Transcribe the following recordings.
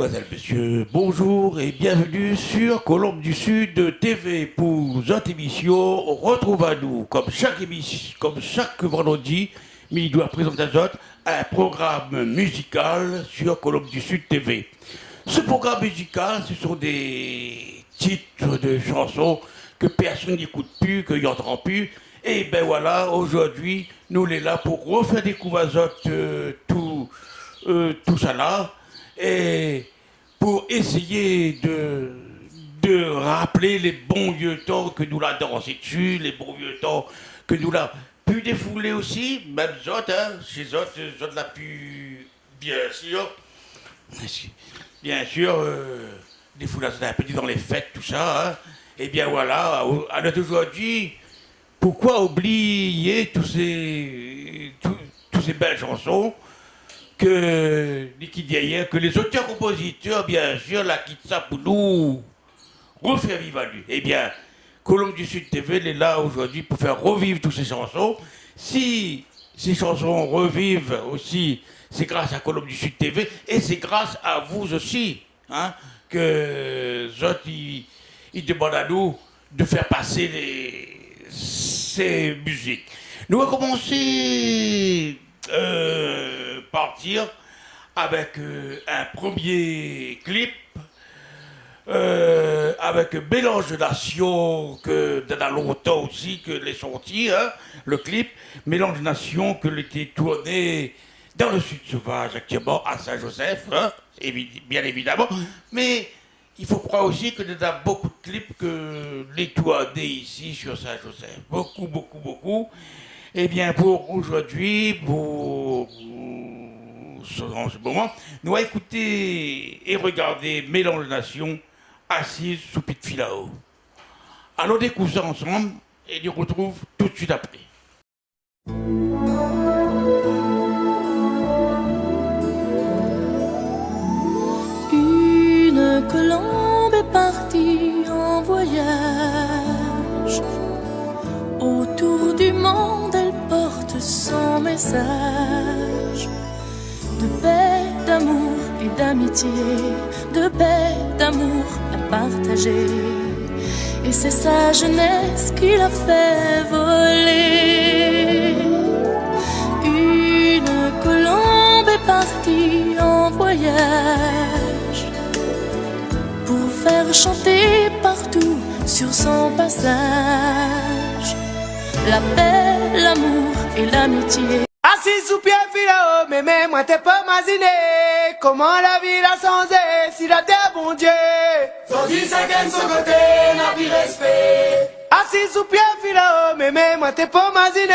Mesdemoiselles, Messieurs, bonjour et bienvenue sur Colombe du Sud TV pour notre émission. On retrouve à nous, comme chaque vendredi, mais il doit présenter à autres un programme musical sur Colombe du Sud TV. Ce programme musical, ce sont des titres de chansons que personne n'écoute plus, qu'il n'entend plus. Et ben voilà, aujourd'hui, nous sommes là pour refaire découvrir tout ça là. Et pour essayer de rappeler les bons vieux temps que nous l'avons dansé dessus, les bons vieux temps que nous l'avons pu défouler aussi, même autres, hein, chez autres l'a pu, bien sûr, défouler un peu dans les fêtes, tout ça, hein. Et bien voilà, à notre aujourd'hui, pourquoi oublier toutes ces belles chansons que les auteurs-compositeurs, bien sûr, la quittent ça pour nous refaire vivre à lui. Eh bien, Colombe du Sud TV, elle est là aujourd'hui pour faire revivre toutes ces chansons. Si ces chansons revivent aussi, c'est grâce à Colombe du Sud TV et c'est grâce à vous aussi, hein, que ils demandent à nous de faire passer ces musiques. Nous allons commencer partir avec un premier clip avec Mélange de Nations que dans longtemps aussi que les sortis, hein, le clip Mélange de Nations que l'était tourné dans le Sud Sauvage actuellement à Saint-Joseph, hein, bien évidemment, mais il faut croire aussi que y a beaucoup de clips que les tournés ici sur Saint-Joseph, beaucoup. Eh bien, pour aujourd'hui, en ce moment, nous allons écouter et regarder Mélange de Nations assise sous Pete Filao. Allons découvrir ça ensemble et nous retrouve tout de suite après. Une colombe est partie en voyage. Autour du monde, elle porte son message de paix, d'amour et d'amitié, de paix, d'amour à partager. Et c'est sa jeunesse qui l'a fait voler. Une colombe est partie en voyage pour faire chanter partout sur son passage la paix, l'amour et l'amitié. Assis sous pied Filao, mais moi t'es pas imaginé comment la vie l'a changé si la terre bon Dieu. Sans dire chacun de son côté, n'a plus respect. Assis sous pied Filao, mais moi t'es pas imaginé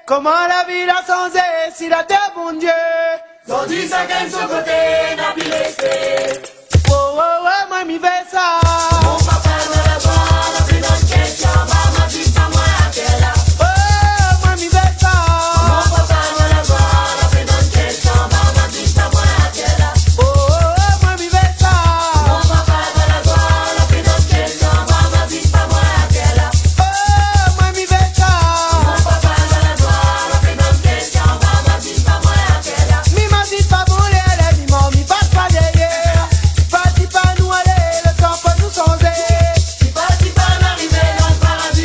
comment la vie l'a changé si la terre bon Dieu. Sans dire chacun de son côté, n'a plus respect. Oh, moi m'y vais ça. Mon papa dans la voie, la plus dans le question, maman dit pas moi à quelle heure. Paradis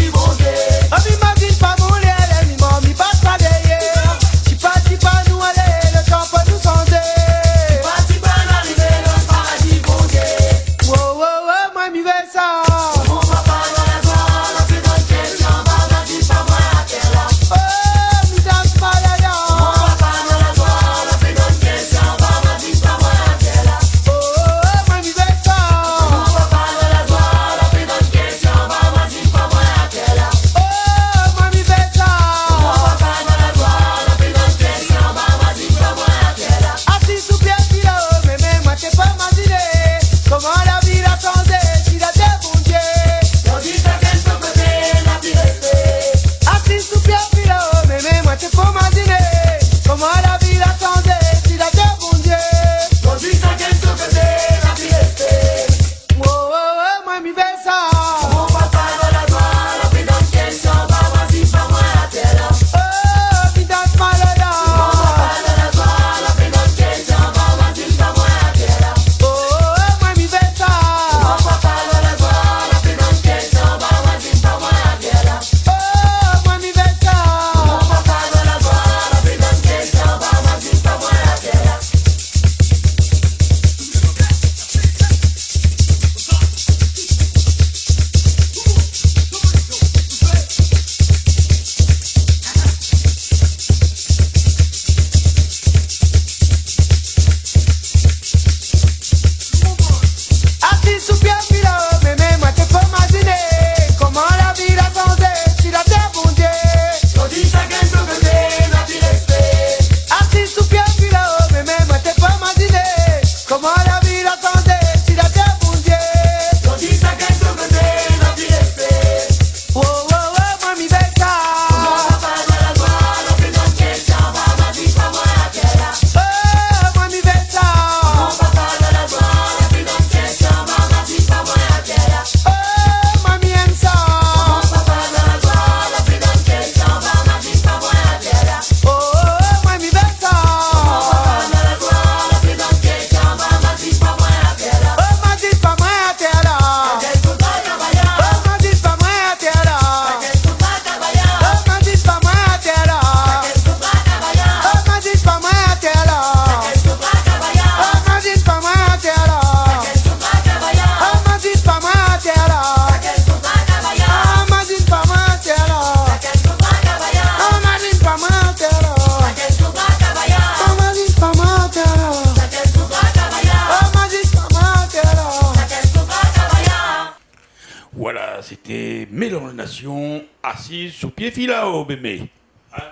c'était Mélange Nation, assise sous pied filao, bébé. Hein?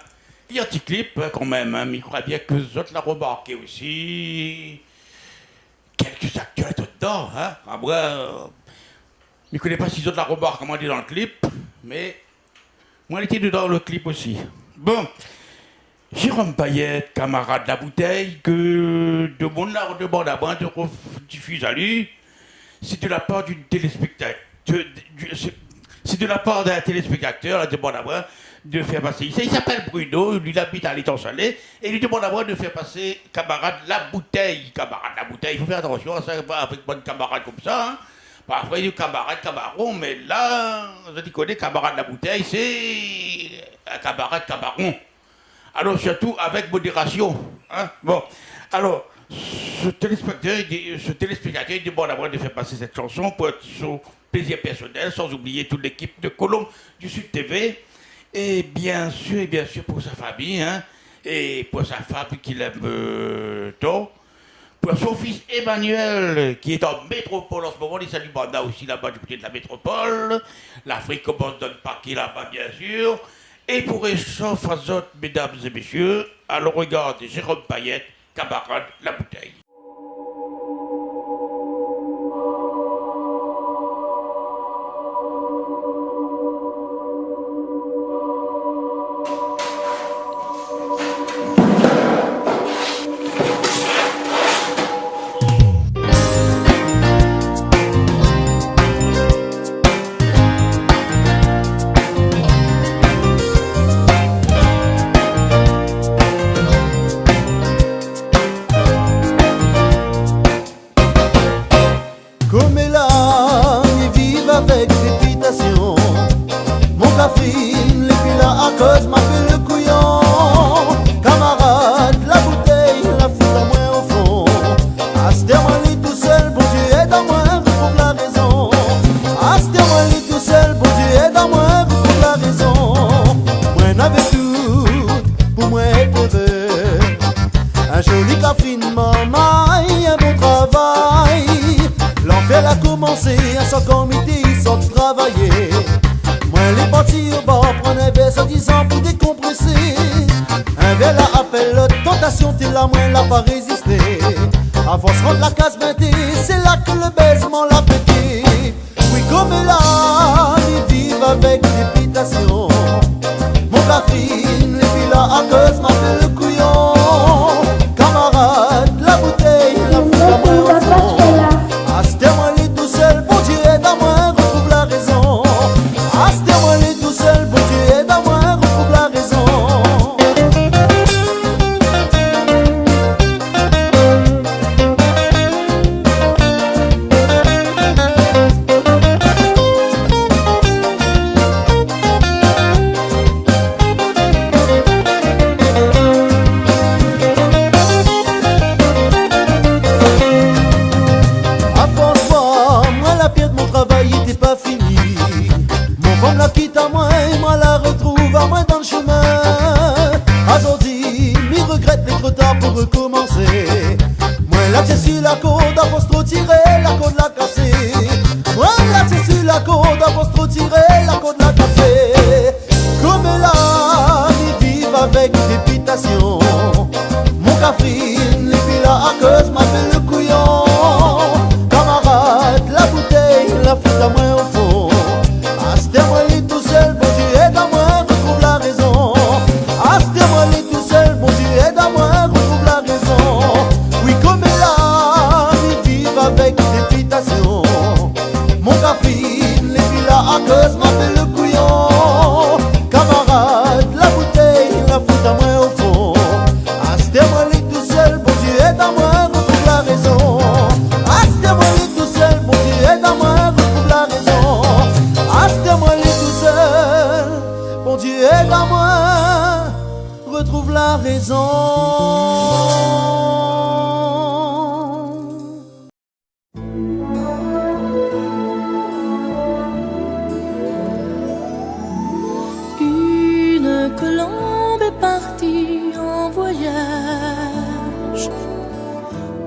Il y a un petit clip quand même, hein, mais il croit bien que les autres l'ont remarqué aussi. Quelques actualités dedans, hein. Ah, moi, je ne connais pas si les autres la remarquent, comment dit dans le clip, mais moi, elle était dedans le clip aussi. Bon, Jérôme Payette, camarade de la bouteille, que de mon art de bande à bande diffuse à lui, c'est de la part d'une téléspectateur. C'est de la part d'un téléspectateur, là, de bande à bande, de faire passer. Il s'appelle Bruno, lui il habite à l'étang salé, et il lui demande à moi de faire passer camarade la bouteille. Camarade la bouteille, il faut faire attention à ça, avec bonne camarade comme ça. Hein. Après, il dit camarade, camaron, mais là, vous avez connu camarade la bouteille, c'est un camarade camaron. Alors, surtout avec modération. Hein. Bon, alors, ce téléspectateur, il demande à moi de faire passer cette chanson pour son plaisir personnel, sans oublier toute l'équipe de Colombe du Sud TV. Et bien sûr, pour sa famille, hein, et pour sa femme qu'il aime tant, pour son fils Emmanuel, qui est en métropole en ce moment, les salue Banda aussi là-bas du côté de la métropole, l'Afrique commence donne parquet là-bas, bien sûr, et pour Échauffe Azote, mesdames et messieurs, à le regard de Jérôme Payette, camarade la bouteille.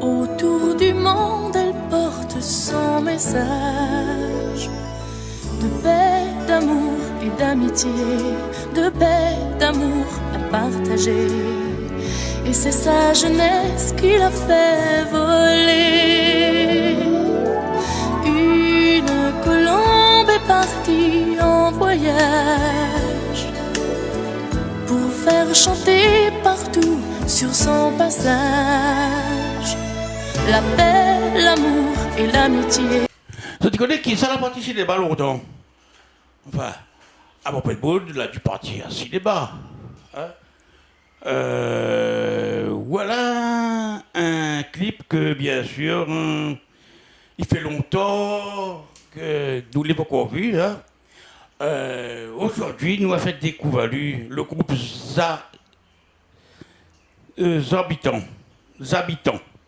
Autour du monde, elle porte son message de paix d'amour et d'amitié, de paix, d'amour à partager. Et c'est sa jeunesse qui l'a fait voler. Une colombe est partie en voyage pour faire chanter partout sur son passage la paix, l'amour et l'amitié. Tu connais qui ça l'a parti cinéma longtemps? Enfin, à mon Boud, là, du parti à cinéma. Hein? Voilà un clip que, bien sûr, il fait longtemps que nous ne l'avons pas encore vu. Hein? Aujourd'hui, nous a fait découvrir le groupe Zabitan.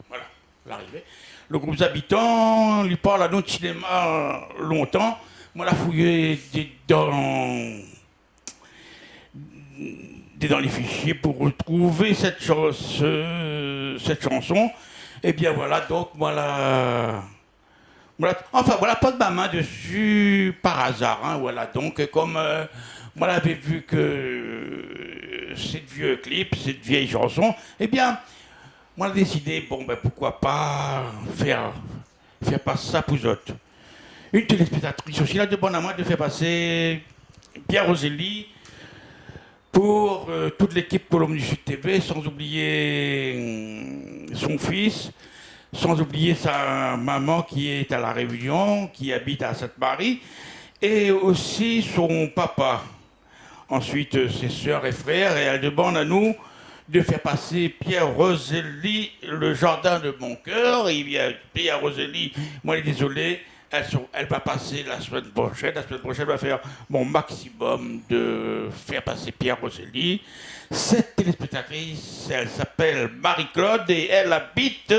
Voilà, l'arrivée. Le groupe Zabitan lui parle à notre cinéma longtemps. Moi, la fouillé dans les fichiers pour retrouver cette chanson. Et bien voilà, donc voilà, pas de ma main dessus par hasard. Hein, voilà, donc comme moi j'avais vu que cette vieux clip, cette vieille chanson, eh bien, moi j'ai décidé, bon ben pourquoi pas faire passer ça pour les autres. Une téléspectatrice aussi là demande à moi de faire passer Pierre Roselli pour toute l'équipe Colombe du Sud TV, sans oublier son fils, sans oublier sa maman qui est à La Réunion, qui habite à Sainte-Marie, et aussi son papa. Ensuite, ses sœurs et frères, et elle demande à nous de faire passer Pierre Roselli, le jardin de mon cœur. Et bien, Pierre Roselli, moi, elle est désolé, elle va passer la semaine prochaine. La semaine prochaine, je vais faire mon maximum de faire passer Pierre Roselli. Cette téléspectatrice, elle s'appelle Marie-Claude et elle habite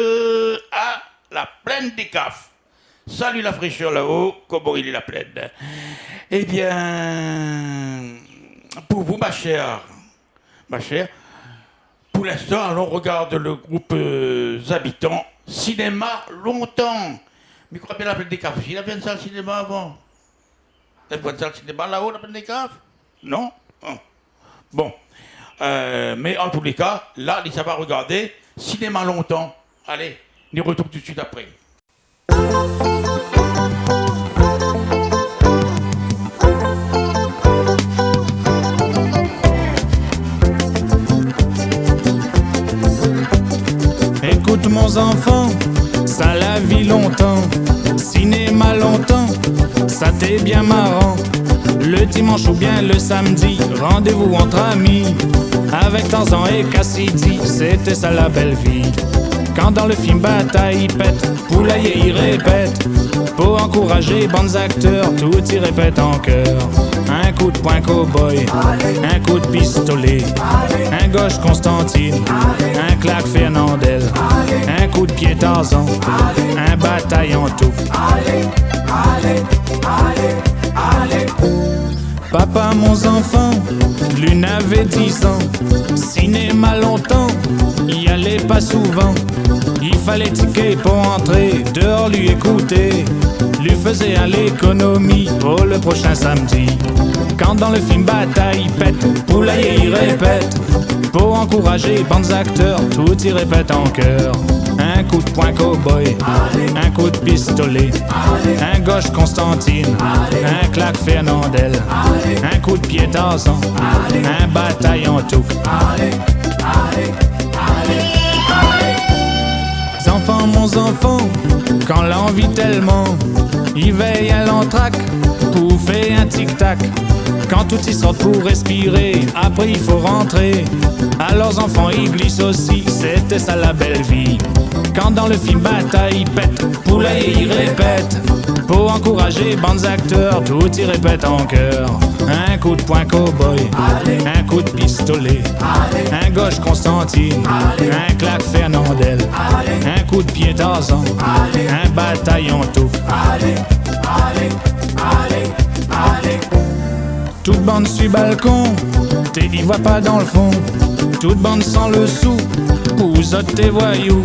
à la Plaine des Cafes. Salut la fraîcheur là-haut, comment il est la plaine. Eh bien, pour vous, ma chère, pour l'instant, allons regarder le groupe Zabitan, cinéma longtemps. Mais crois bien la Plaine des Cafes, il avait une salle cinéma avant. Il y avait une salle cinéma là-haut, la Plaine des Cafes? Non? Oh. Bon. Mais en tous les cas, là, ça va regarder cinéma longtemps. Allez, on y retrouve tout de suite après. Écoute mon enfant, ça la vie longtemps, cinéma longtemps, ça t'est bien marrant. Le dimanche ou bien le samedi, rendez-vous entre amis, avec Tarzan et Cassidy, c'était ça la belle vie. Quand dans le film Bataille il pète, Poulailler il répète, pour encourager bandes acteurs, tout y répète en chœur. Un coup de poing cow-boy, un coup de pistolet, un gauche Constantine, un claque Fernandel, un coup de pied Tarzan, un bataille en tout. Papa, mon enfant, l'une avait 10 ans, cinéma longtemps, y allait pas souvent. Il fallait ticket pour entrer, dehors lui écouter, lui faisait à l'économie pour le prochain samedi. Quand dans le film Bataille il pète, Poulailler il répète, pour encourager bandes acteurs, tout y répète en chœur. Un coup de poing cow-boy, un coup de pistolet, un gauche Constantine, un claque Fernandel, un coup de pied Tarzan, un bataille en tout. Enfants, mon enfant, quand l'envie tellement, il veille à l'entraque, pour faire un tic-tac. Quand tout y sort pour respirer, après il faut rentrer. Alors enfants ils glissent aussi, c'était ça la belle vie. Quand dans le film Bataille il pète, Poulailler il répète, pour encourager bandes acteurs, tout y répète en chœur. Un coup de poing cow-boy, un coup de pistolet, un gauche Constantine, un claque Fernandel, un coup de pied Tarzan, un bataille en tout. Toute bande sur balcon, t'es y vois pas dans le fond. Toute bande sans le sou, pour autres t'es voyous.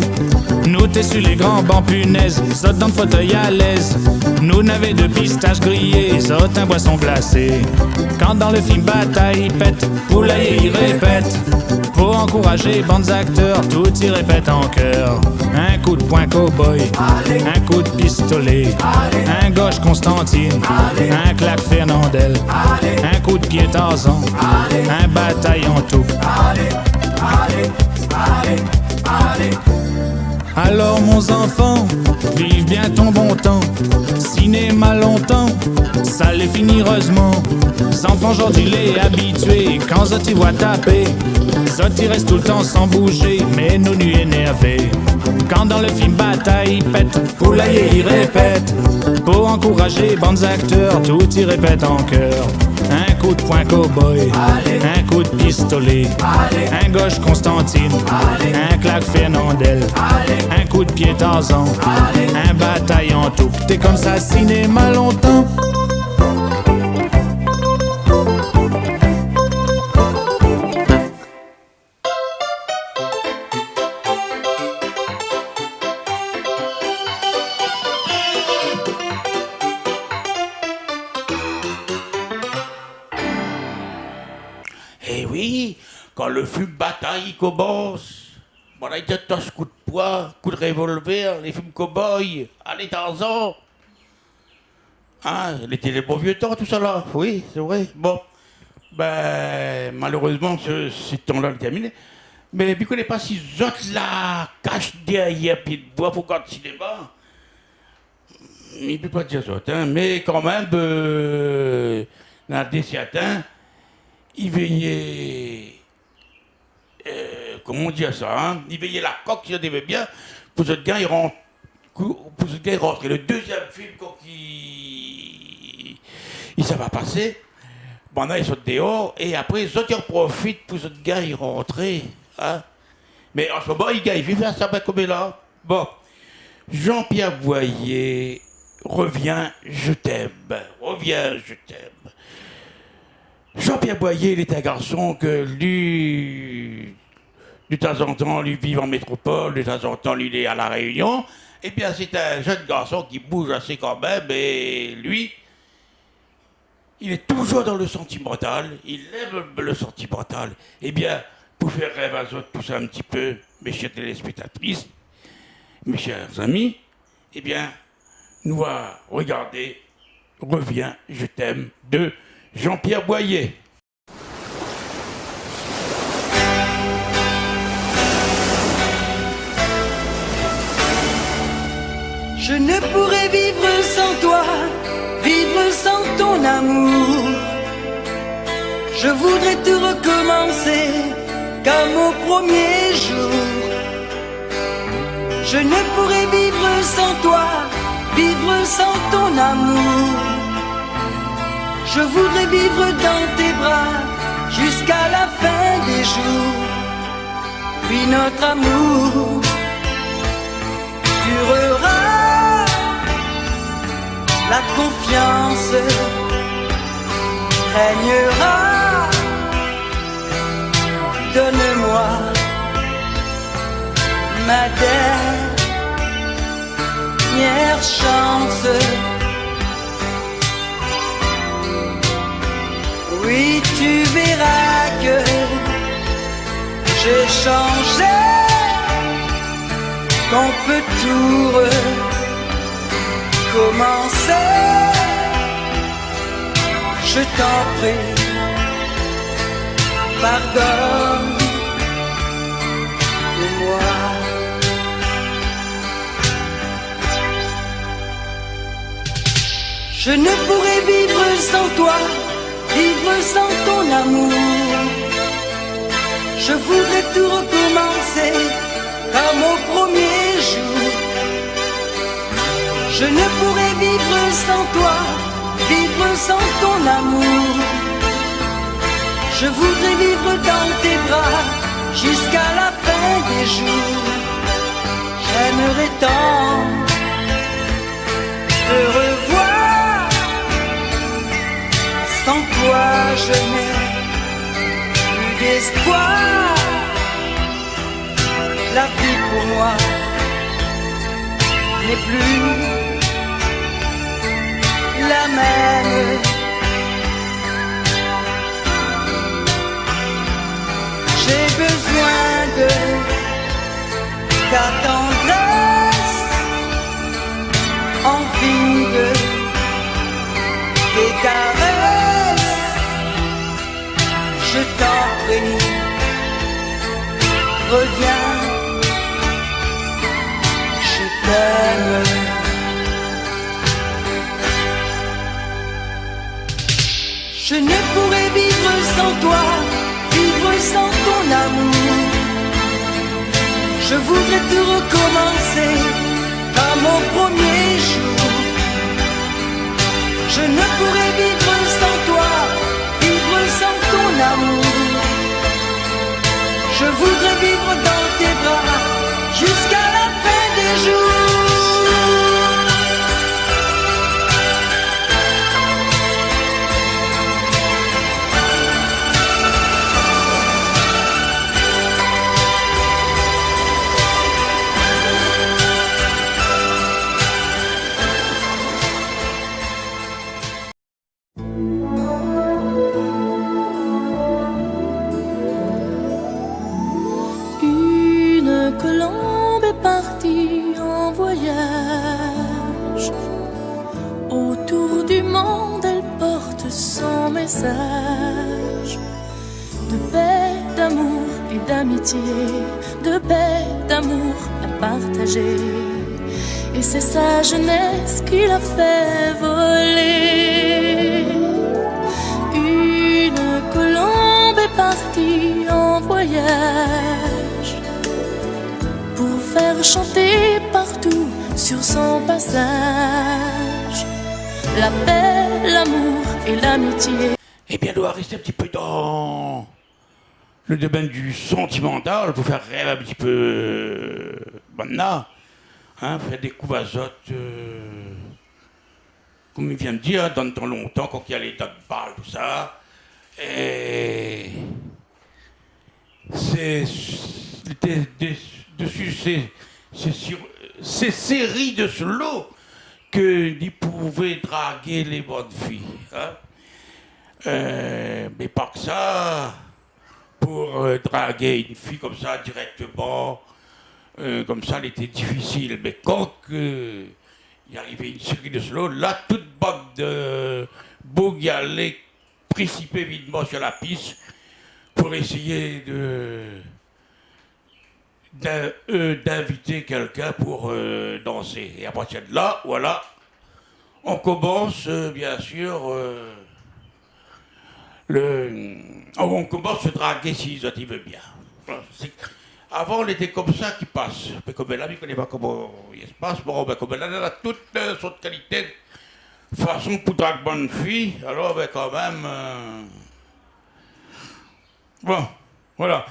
Nous t'es sur les grands bancs punaises, zot dans le fauteuil à l'aise. Nous n'avait de pistaches grillées, zot un boisson glacé. Quand dans le film bataille il pète, poulailler il répète. Pour encourager bandes acteurs, tout y répète en chœur. Un coup de poing cow-boy, un coup de pistolet, un gauche Constantine, un claque Fernandel, un coup de pied Tarzan, un bataillon tout. Alors mon enfant, vive bien ton bon temps. Cinéma longtemps, ça les finit heureusement. Les enfants aujourd'hui les habitués, quand ça t'y voit taper, ça t'y reste tout le temps sans bouger, mais nous nuits énervés. Quand dans le film bataille il pète, poulailler il répète. Pour encourager bandes acteurs, tout y répète en chœur. Un coup de poing cow-boy, un coup de pistolet, un gauche Constantine, un claque Fernandel, un coup de pied Tarzan, un bataillon tout. T'es comme ça cinéma longtemps. Eh oui, quand le film bataille commence, voilà, il te toche coup de poing, coup de revolver, les films cow-boys, allez Tarzan. Ah, c'était les bons vieux temps, tout ça là. Oui, c'est vrai. Bon, ben, malheureusement, ce temps-là est terminé. Mais puis qu'on n'est pas si autres là, cache derrière pied de bois pour quand le cinéma. Il ne peut pas dire ça, hein, mais quand même, dans des certains, il veillait, comment on dit ça, hein? Il veillait la coque, il devait bien, pour ce gars, il rentre. Et le deuxième film, quand ça va passer, bon, là, il saute dehors, et après, les autres, ils en profitent pour ce gars, il rentrer, hein? Mais en ce moment, il vit faire ça, ben, comme là. Bon, Jean-Pierre Boyer, reviens, je t'aime. Reviens, je t'aime. Jean-Pierre Boyer, il est un garçon que lui, de temps en temps, lui vit en métropole, de temps en temps, lui, il est à La Réunion. Eh bien, c'est un jeune garçon qui bouge assez quand même, et lui, il est toujours dans le sentimental, il aime le sentimental. Eh bien, pour faire rêve à autres, tout ça un petit peu, mes chères téléspectatrices, mes chers amis, eh bien, nous allons regarder Reviens, je t'aime de Jean-Pierre Boyer. Je ne pourrais vivre sans toi, vivre sans ton amour. Je voudrais tout recommencer comme au premier jour. Je ne pourrais vivre sans toi, vivre sans ton amour. Je voudrais vivre dans tes bras jusqu'à la fin des jours. Puis notre amour durera, la confiance régnera. Donne-moi ma dernière chance. Oui, tu verras que j'ai changé, qu'on peut tout recommencer. Je t'en prie, pardonne-moi. Je ne pourrais vivre sans toi, vivre sans ton amour. Je voudrais tout recommencer comme au premier jour. Je ne pourrais vivre sans toi, vivre sans ton amour. Je voudrais vivre dans tes bras jusqu'à la fin des jours. J'aimerais tant te revoir. Sans toi je n'ai plus d'espoir. pour moi n'est plus la même. J'ai besoin de ta tendresse, envie de tes caresses. Je t'en prie, reviens, je t'aime. Je ne pourrais vivre sans toi, vivre sans ton amour. Je voudrais tout recommencer comme au premier jour. Je ne pourrais vivre sans toi, vivre sans ton amour. Je voudrais vivre dans tes bras jusqu'à la fin des jours. Colombe est partie en voyage. Autour du monde, elle porte son message de paix, d'amour et d'amitié, de paix, d'amour à partager. Et c'est sa jeunesse qui l'a fait voler. Une colombe est partie en voyage pour faire chanter partout sur son passage la paix, l'amour et l'amitié. Eh bien, on doit rester un petit peu dans le domaine du sentimental pour faire rêver un petit peu maintenant, hein, faire des coups azotes, comme il vient de dire, dans le temps longtemps, quand il y a les tas de balles, tout ça. Et c'est dessus ces séries de slow qu'il pouvait draguer les bonnes filles. Hein? Mais pas que ça, pour draguer une fille comme ça directement, comme ça, elle était difficile. Mais quand il arrivait une série de slow, là, toute bande de boug allait précipiter vivement sur la piste pour essayer d'inviter quelqu'un pour danser. Et à partir de là, voilà, on commence bien sûr on commence à se draguer si ils veulent bien. Avant, on était comme ça qui passe. Mais comme elle a, il ne connaît pas comment il se passe. Bon, ben, comme elle a toute sorte de qualité, façon pour draguer bonne fille, alors ben, quand même. Bon, voilà.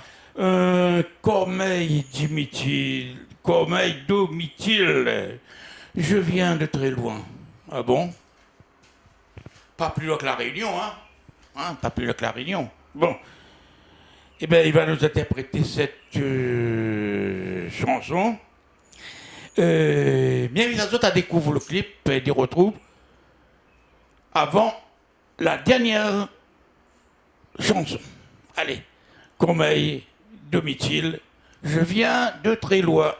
Cormeille Domitil, je viens de très loin. Ah bon? Pas plus loin que la Réunion, hein? Pas plus loin que la Réunion. Bon. Eh bien, il va nous interpréter cette chanson. Bien les autres à découvrir le clip et des retrouve avant la dernière chanson. Allez, Cormeille Domitil, je viens de très loin.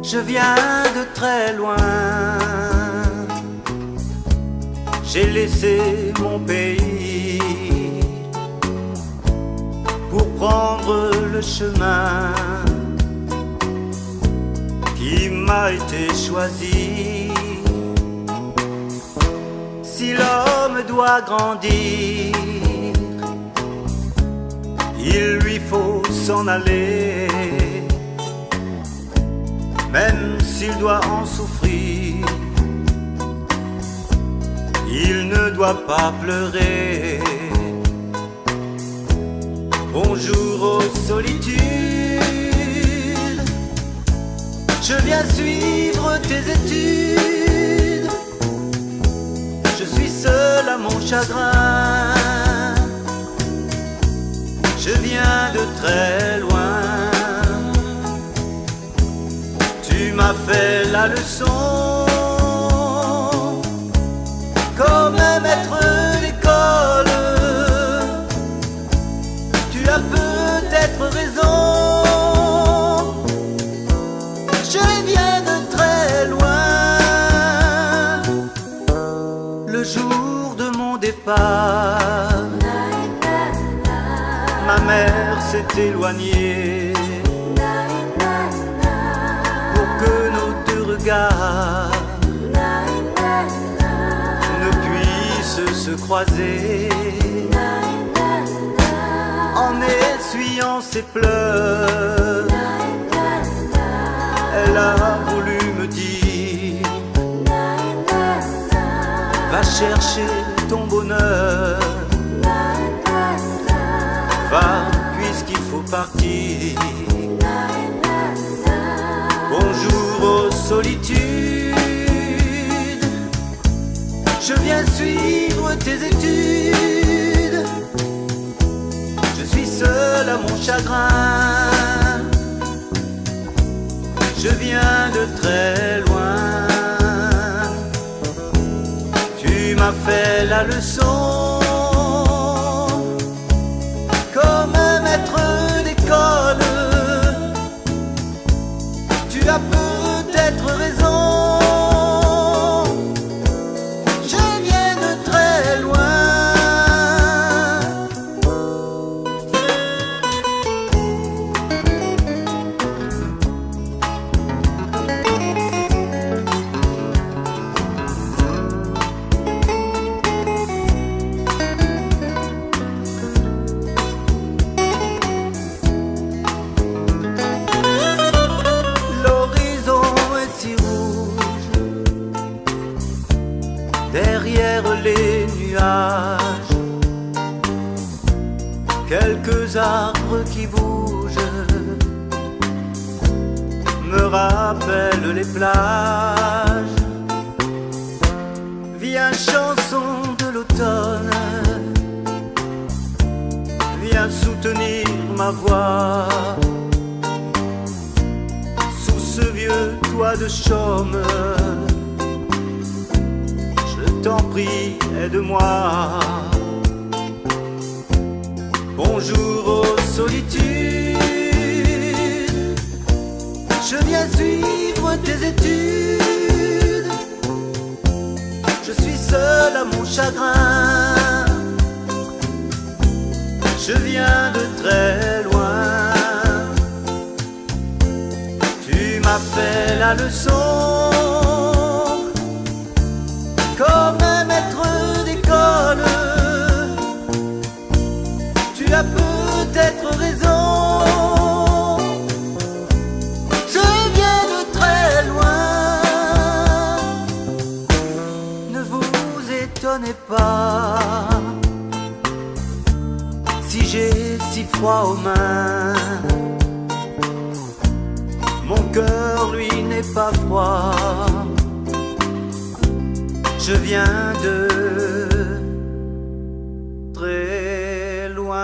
Je viens de très loin, j'ai laissé mon pays pour prendre le chemin qui m'a été choisi. Si l'homme doit grandir, il lui faut s'en aller. Même s'il doit en souffrir, il ne doit pas pleurer. Bonjour aux solitudes, je viens suivre tes études. Je suis seul à mon chagrin, je viens de très loin. Tu m'as fait la leçon, comme un maître d'école. Tu as peut-être raison, je viens de très loin. Le jour de mon départ, ma mère s'est éloignée pour que nos deux regards ne puissent se croiser. En essuyant ses pleurs, elle a voulu me dire: va chercher ton bonheur, va puisqu'il faut partir. Bonjour aux solitudes, je viens suivre tes études. Je suis seul à mon chagrin, je viens de très loin. Tu m'as fait la leçon, comme un maître d'école. Tu as peut-être raison, je viens de très loin. Derrière les nuages, quelques arbres qui bougent me rappellent les plages. Viens chanson de l'automne, viens soutenir ma voix sous ce vieux toit de chaume. T'en prie, aide-moi. Bonjour aux solitudes, je viens suivre tes études. Je suis seul à mon chagrin, je viens de très loin. Tu m'as fait la leçon, comme un maître d'école. Tu as peut-être raison, je viens de très loin. Ne vous étonnez pas si j'ai si froid aux mains. Mon cœur lui n'est pas froid, je viens de très loin.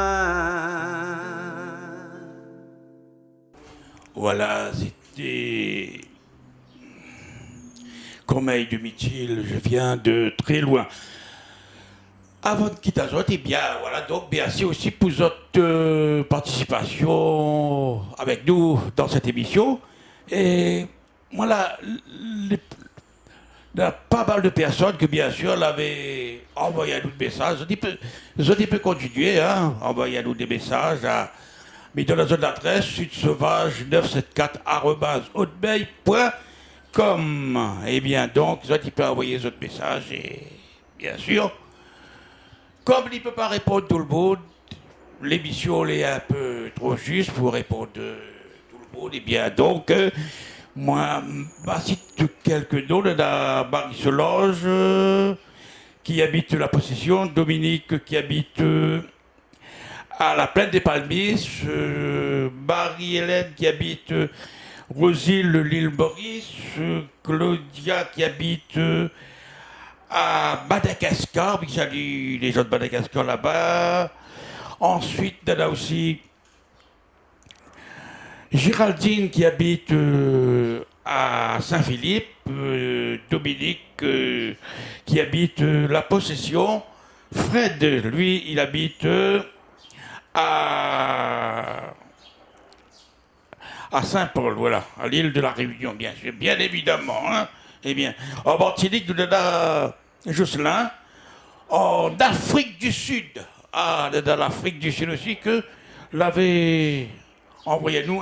Voilà, c'était Cormeille de Mithil, je viens de très loin. Avant de quitter Azot, eh bien, voilà, donc merci aussi pour votre participation avec nous dans cette émission. Et voilà, il y a pas mal de personnes que, bien sûr, l'avaient envoyé à nous des messages. Ils ont peut continuer, hein, envoyer à nous des messages. Mais dans la zone d'adresse, sudsauvage974@hotmail.com. Et bien, donc, ils ont peut envoyer les autres messages. Et bien sûr, comme il ne peut pas répondre tout le monde, l'émission est un peu trop juste pour répondre tout le monde. Et bien, donc, moi, je cite quelques noms de la Marie-Solange qui habite la Possession, Dominique qui habite à la plaine des Palmiers, Marie-Hélène qui habite Rosil, l'île Maurice, Claudia qui habite à Madagascar, puis salue les gens de Madagascar là-bas. Ensuite, il y a aussi Géraldine qui habite à Saint-Philippe, Dominique qui habite La Possession, Fred, lui, il habite à Saint-Paul, voilà, à l'île de la Réunion, bien sûr, bien évidemment. Hein. Eh bien, en Martinique, nous avons Jocelyn, en Afrique du Sud, dans l'Afrique du Sud aussi, que l'avait envoyé nous,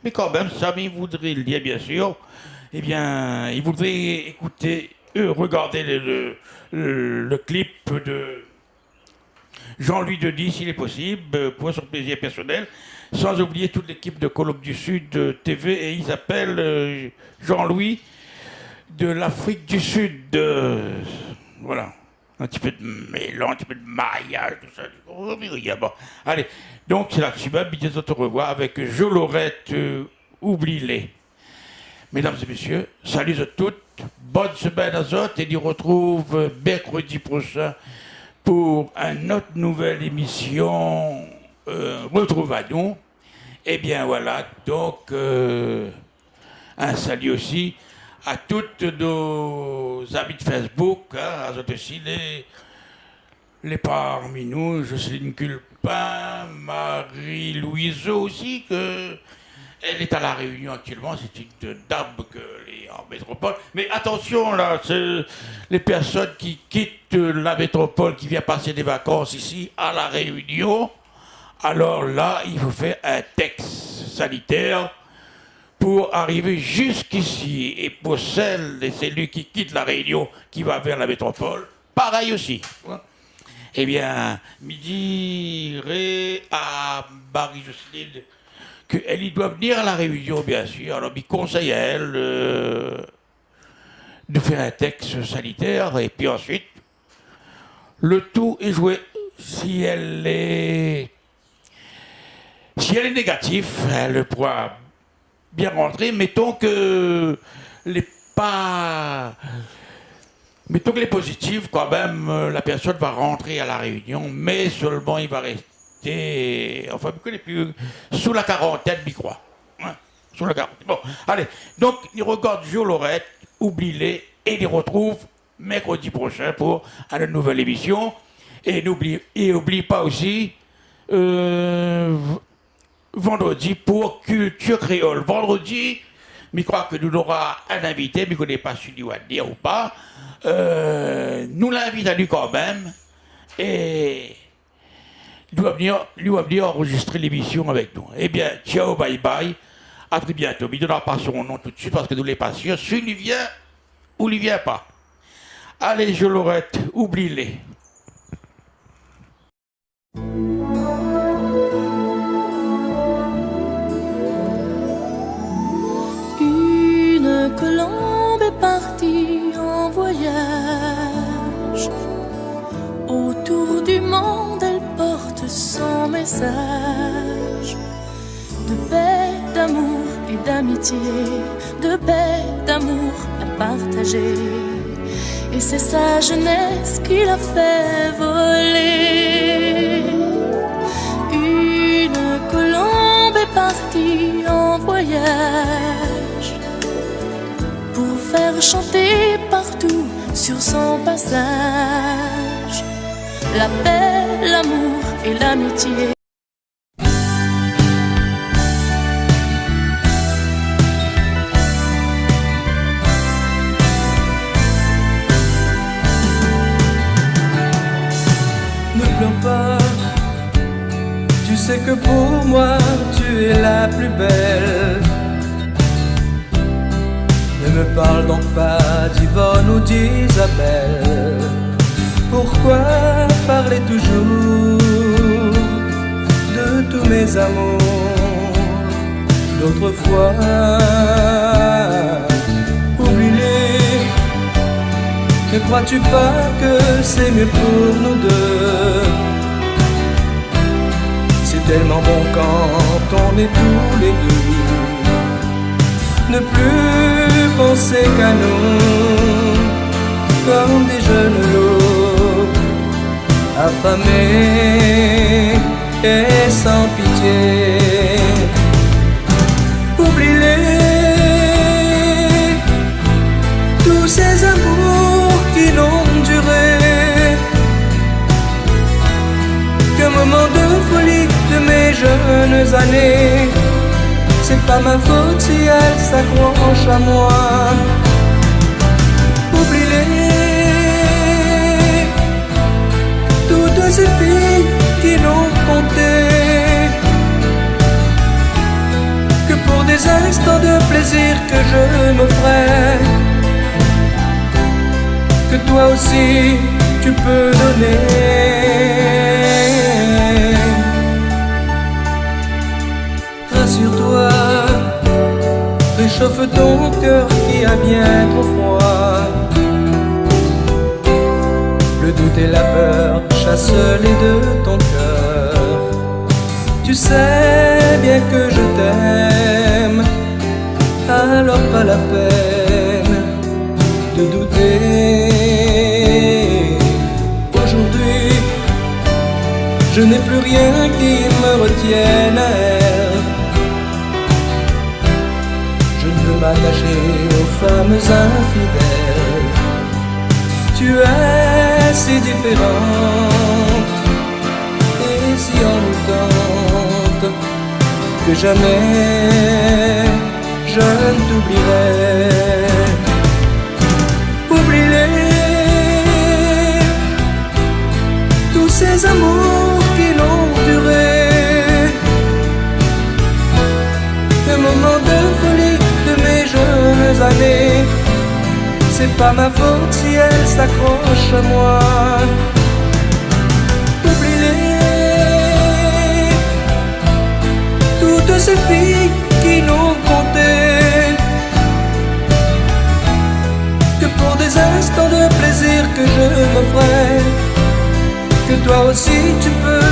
mais quand même, ça, il voudrait le dire, bien sûr, eh bien, il voudrait écouter, regarder le clip de Jean-Louis Denis, s'il est possible, pour son plaisir personnel, sans oublier toute l'équipe de Colombe du Sud TV, et ils appellent Jean-Louis de l'Afrique du Sud. Voilà. Un petit peu de mélange, un petit peu de mariage, tout ça. Oh, bon. Allez, donc c'est là-dessus, je te revoir avec Jo Lorette, oublie-les. Mesdames et messieurs, salut à toutes, bonne semaine à toutes, et nous retrouve mercredi prochain pour une autre nouvelle émission. Retrouve à nous. Eh bien voilà, donc un salut aussi à toutes nos amis de Facebook, hein, à eux aussi les parmi nous, Jocelyne Culpin, Marie-Louise aussi, que elle est à La Réunion actuellement, c'est une dame qu'elle est en métropole. Mais attention là, c'est les personnes qui quittent la métropole, qui viennent passer des vacances ici à La Réunion, alors là, il faut faire un texte sanitaire pour arriver jusqu'ici. Et pour celles et celui qui quitte La Réunion, qui va vers la métropole, pareil aussi. Eh bien, midi à Marie-Jocelyne qu'elle doit venir à La Réunion, bien sûr. Alors, il conseille à elle de faire un texte sanitaire, et puis ensuite, le tout est joué. Si elle est négative, elle pourra bien rentrer. Mettons que les positifs, quand même, la personne va rentrer à La Réunion, mais seulement il va rester, enfin, sous la quarantaine, je crois. Hein, sous la quarantaine. Bon, allez, donc, il regarde Jo Lorette, oublie-les, et il retrouve mercredi prochain pour une nouvelle émission. Et n'oublie pas aussi, vendredi pour Culture Créole. Vendredi, je crois que nous aurons un invité, mais je ne connais pas si lui va dire ou pas. Nous l'invite à lui quand même. Et lui va venir enregistrer l'émission avec nous. Eh bien, ciao, bye bye. À très bientôt. Mais il ne donnera pas son nom tout de suite parce que nous ne sommes pas sûrs. Si il vient ou il ne vient pas. Allez, Jo Lorette, oublie-les. Une colombe est partie en voyage. Autour du monde, elle porte son message de paix, d'amour et d'amitié, de paix, d'amour à partager. Et c'est sa jeunesse qui l'a fait voler. Une colombe est partie en voyage pour faire chanter partout sur son passage la paix, l'amour et l'amitié. Tu sais que pour moi tu es la plus belle. Ne me parle donc pas d'Yvonne ou d'Isabelle. Pourquoi parler toujours de tous mes amours d'autrefois? Oublie-les. Ne crois-tu pas que c'est mieux pour nous deux? tellement bon quand on est tous les deux. Ne plus penser qu'à nous, comme des jeunes loups, affamés et sans pitié. Oublie-les, tous ces amours qui n'ont duré qu'un moment de folie de mes jeunes années. C'est pas ma faute si elle s'accroche à moi. Oublie-les, toutes ces filles qui n'ont compté que pour des instants de plaisir que je m'offrais, que toi aussi tu peux donner. Rassure-toi, réchauffe ton cœur qui a bien trop froid. Le doute et la peur chasse-les de ton cœur. Tu sais bien que je t'aime, alors pas la peine de douter. Aujourd'hui, je n'ai plus rien qui me retienne à elle. Je ne veux m'attacher aux femmes infidèles. Tu es si différente et si envoûtante que jamais je ne t'oublierai. Oublie-les, tous ces amours qui n'ont duré qu'un moment de folie de mes jeunes années. C'est pas ma faute si elle s'accroche à moi. Oublie-les, toutes ces filles qui n'ont compté que pour des instants de plaisir que je m'offrais, que toi aussi tu peux